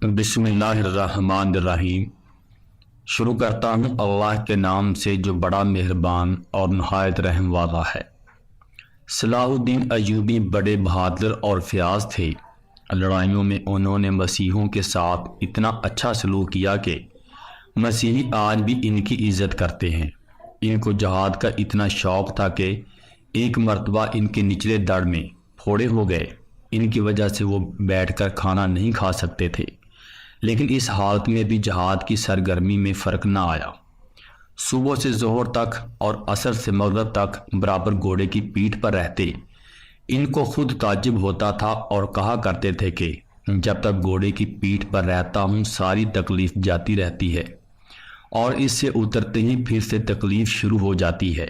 بسم اللہ الرحمن الرحیم۔ شروع کرتا ہوں اللہ کے نام سے جو بڑا مہربان اور نہایت رحم والا ہے۔ صلاح الدین ایوبی بڑے بہادر اور فیاض تھے۔ لڑائیوں میں انہوں نے مسیحیوں کے ساتھ اتنا اچھا سلوک کیا کہ مسیحی آج بھی ان کی عزت کرتے ہیں۔ ان کو جہاد کا اتنا شوق تھا کہ ایک مرتبہ ان کے نچلے دڑ میں پھوڑے ہو گئے۔ ان کی وجہ سے وہ بیٹھ کر کھانا نہیں کھا سکتے تھے، لیکن اس حالت میں بھی جہاد کی سرگرمی میں فرق نہ آیا۔ صبح سے ظہر تک اور عصر سے مغرب تک برابر گھوڑے کی پیٹھ پر رہتے۔ ان کو خود تعجب ہوتا تھا اور کہا کرتے تھے کہ جب تک گھوڑے کی پیٹھ پر رہتا ہوں ساری تکلیف جاتی رہتی ہے، اور اس سے اترتے ہی پھر سے تکلیف شروع ہو جاتی ہے۔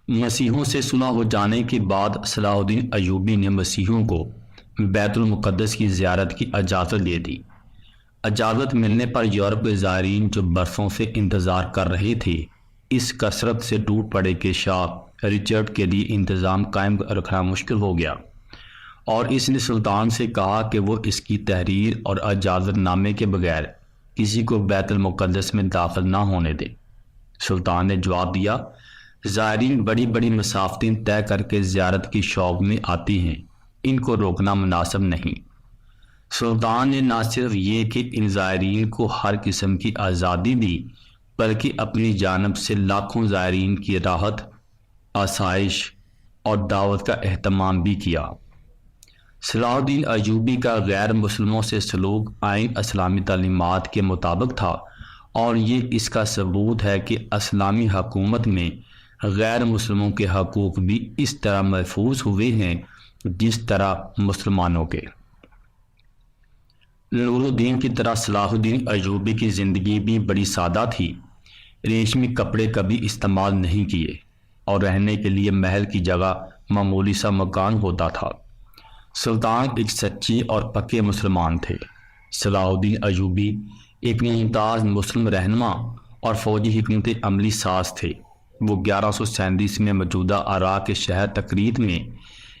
مسیحیوں سے صلح ہو جانے کے بعد صلاح الدین ایوبی نے مسیحیوں کو بیت المقدس کی زیارت کی اجازت دے دی۔ اجازت ملنے پر یورپ کے زائرین جو برسوں سے انتظار کر رہے تھے، اس کثرت سے ٹوٹ پڑے کہ شاہ رچرڈ کے لیے انتظام قائم رکھنا مشکل ہو گیا، اور اس نے سلطان سے کہا کہ وہ اس کی تحریر اور اجازت نامے کے بغیر کسی کو بیت المقدس میں داخل نہ ہونے دے۔ سلطان نے جواب دیا، زائرین بڑی بڑی مسافتیں طے کر کے زیارت کی شوق میں آتی ہیں، ان کو روکنا مناسب نہیں۔ سلطان نے نہ صرف یہ کہ ان زائرین کو ہر قسم کی آزادی دی، بلکہ اپنی جانب سے لاکھوں زائرین کی راحت، آسائش اور دعوت کا اہتمام بھی کیا۔ صلاح الدین ایوبی کا غیر مسلموں سے سلوک آئین اسلامی تعلیمات کے مطابق تھا، اور یہ اس کا ثبوت ہے کہ اسلامی حکومت میں غیر مسلموں کے حقوق بھی اس طرح محفوظ ہوئے ہیں جس طرح مسلمانوں کے۔ نور الدین کی طرح صلاح الدین ایوبی کی زندگی بھی بڑی سادہ تھی۔ ریشمی کپڑے کبھی استعمال نہیں کیے، اور رہنے کے لیے محل کی جگہ معمولی سا مکان ہوتا تھا۔ سلطان ایک سچے اور پکے مسلمان تھے۔ صلاح الدین ایوبی ایک ممتاز مسلم رہنما اور فوجی حکمت عملی ساز تھے۔ وہ 1137 میں موجودہ عراق کے شہر تکریت میں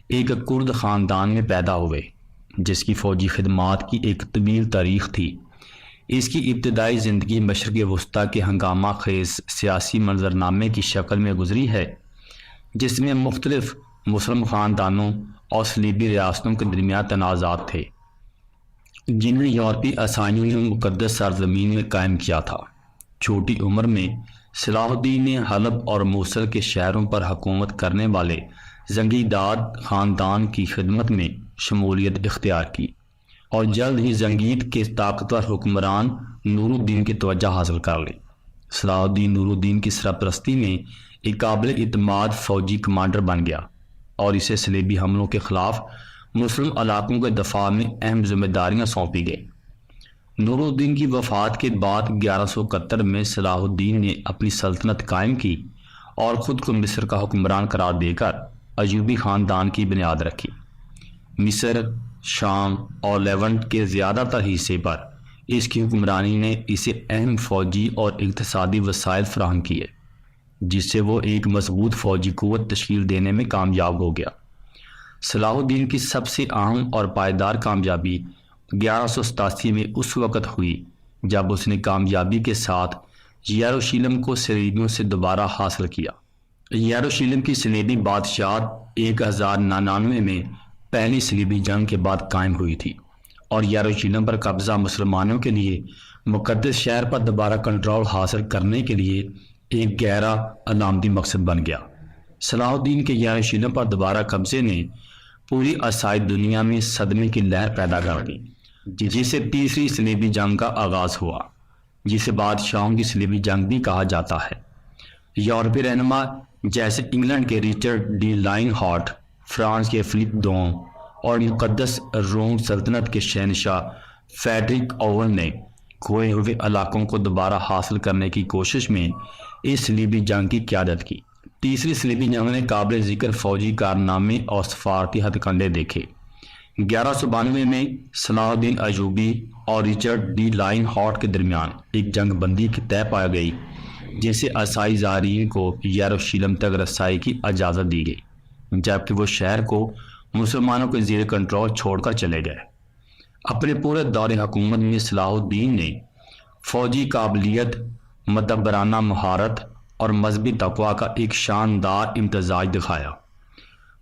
ایک کرد خاندان میں پیدا ہوئے، جس کی فوجی خدمات کی ایک طویل تاریخ تھی۔ اس کی ابتدائی زندگی مشرق وسطیٰ کے ہنگامہ خیز سیاسی منظرنامے کی شکل میں گزری ہے، جس میں مختلف مسلم خاندانوں اور صلیبی ریاستوں کے درمیان تنازعات تھے، جنہیں یورپی عیسائیوں نے مقدس سرزمین میں قائم کیا تھا۔ چھوٹی عمر میں صلاح الدین نے حلب اور موصل کے شہروں پر حکومت کرنے والے زنگی داد خاندان کی خدمت میں شمولیت اختیار کی، اور جلد ہی زنگیت کے طاقتور حکمران نور الدین کی توجہ حاصل کر لی۔ صلاح الدین نور الدین کی سرپرستی میں ایک قابل اعتماد فوجی کمانڈر بن گیا، اور اسے صلیبی حملوں کے خلاف مسلم علاقوں کے دفاع میں اہم ذمہ داریاں سونپی گئیں۔ نور الدین کی وفات کے بعد 1171 میں صلاح الدین نے اپنی سلطنت قائم کی اور خود کو مصر کا حکمران قرار دے کر ایوبی خاندان کی بنیاد رکھی۔ مصر، شام اور لیونٹ کے زیادہ تر حصے پر اس کی حکمرانی نے اسے اہم فوجی اور اقتصادی وسائل فراہم کیے، جس سے وہ ایک مضبوط فوجی قوت تشکیل دینے میں کامیاب ہو گیا۔ صلاح الدین کی سب سے اہم اور پائیدار کامیابی 1187 میں اس وقت ہوئی جب اس نے کامیابی کے ساتھ یروشلم کو صلیبیوں سے دوبارہ حاصل کیا۔ یروشلم کی صلیبی بادشاہت 1099 میں پہلی صلیبی جنگ کے بعد قائم ہوئی تھی، اور یروشلم پر قبضہ مسلمانوں کے لیے مقدس شہر پر دوبارہ کنٹرول حاصل کرنے کے لیے ایک گہرا علامتی مقصد بن گیا۔ صلاح الدین کے یروشلم پر دوبارہ قبضے نے پوری عیسائی دنیا میں صدمے کی لہر پیدا کر دی، جسے تیسری صلیبی جنگ کا آغاز ہوا، جسے بادشاہوں کی صلیبی جنگ بھی کہا جاتا ہے۔ یورپی رہنما جیسے انگلینڈ کے Richard the Lionheart, France کے فلپ دوم اور مقدس روم سلطنت کے شہنشاہ فریڈرک اوون نے کھوئے ہوئے علاقوں کو دوبارہ حاصل کرنے کی کوشش میں اس صلیبی جنگ کی قیادت کی۔ تیسری صلیبی جنگ نے قابل ذکر فوجی کارنامے اور سفارتی ہتھ کنڈے دیکھے۔ 1192 میں صلاح الدین ایوبی اور رچرڈ ڈی لائن ہارٹ کے درمیان ایک جنگ بندی کی طے پائی گئی، جس سے عیسائی زائرین کو یروشلم تک رسائی کی اجازت دی گئی، جبکہ وہ شہر کو مسلمانوں کے زیر کنٹرول چھوڑ کر چلے گئے۔ اپنے پورے دور حکومت میں صلاح الدین نے فوجی قابلیت، مدبرانہ مہارت اور مذہبی تقوی کا ایک شاندار امتزاج دکھایا۔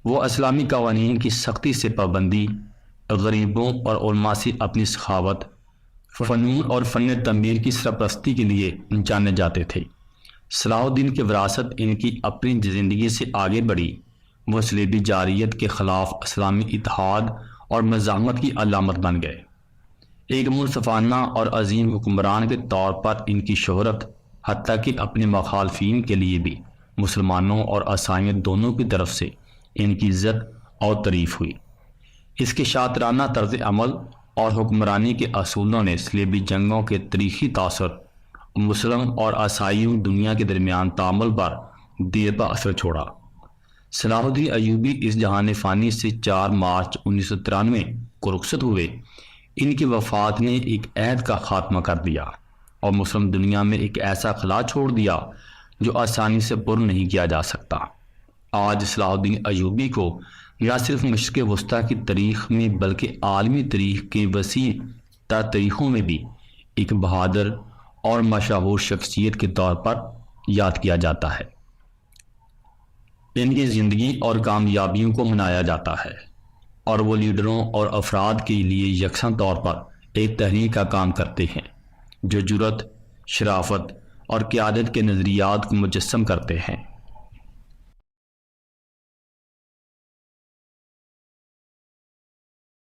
وہ اسلامی قوانین کی سختی سے پابندی، غریبوں اور علماء سے اپنی سخاوت، فنون اور فن تعمیر کی سرپرستی کے لیے جانے جاتے تھے۔ صلاح الدین کی وراثت ان کی اپنی زندگی سے آگے بڑھی۔ وہ صلیبی جارحیت کے خلاف اسلامی اتحاد اور مزاحمت کی علامت بن گئے۔ ایک منصفانہ اور عظیم حکمران کے طور پر ان کی شہرت حتیٰ کہ اپنے مخالفین کے لیے بھی مسلمانوں اور عیسائیوں دونوں کی طرف سے ان کی عزت اور تعریف ہوئی۔ اس کے شاطرانہ طرز عمل اور حکمرانی کے اصولوں نے صلیبی جنگوں کے تاریخی تاثر مسلم اور عیسائی دنیا کے درمیان تعامل پر دیر پا اثر چھوڑا۔ صلاح الدین ایوبی اس جہان فانی سے 4 مارچ 1993 کو رخصت ہوئے۔ ان کی وفات نے ایک عہد کا خاتمہ کر دیا اور مسلم دنیا میں ایک ایسا خلا چھوڑ دیا جو آسانی سے پر نہیں کیا جا سکتا۔ آج صلاح الدین ایوبی کو نہ صرف مشرق وسطیٰ کی تاریخ میں بلکہ عالمی تاریخ کے وسیع تر تاریخوں میں بھی ایک بہادر اور مشہور شخصیت کے طور پر یاد کیا جاتا ہے۔ ان کی زندگی اور کامیابیوں کو منایا جاتا ہے اور وہ لیڈروں اور افراد کے لیے یکساں طور پر ایک تحریک کا کام کرتے ہیں جو جرأت، شرافت اور قیادت کے نظریات کو مجسم کرتے ہیں۔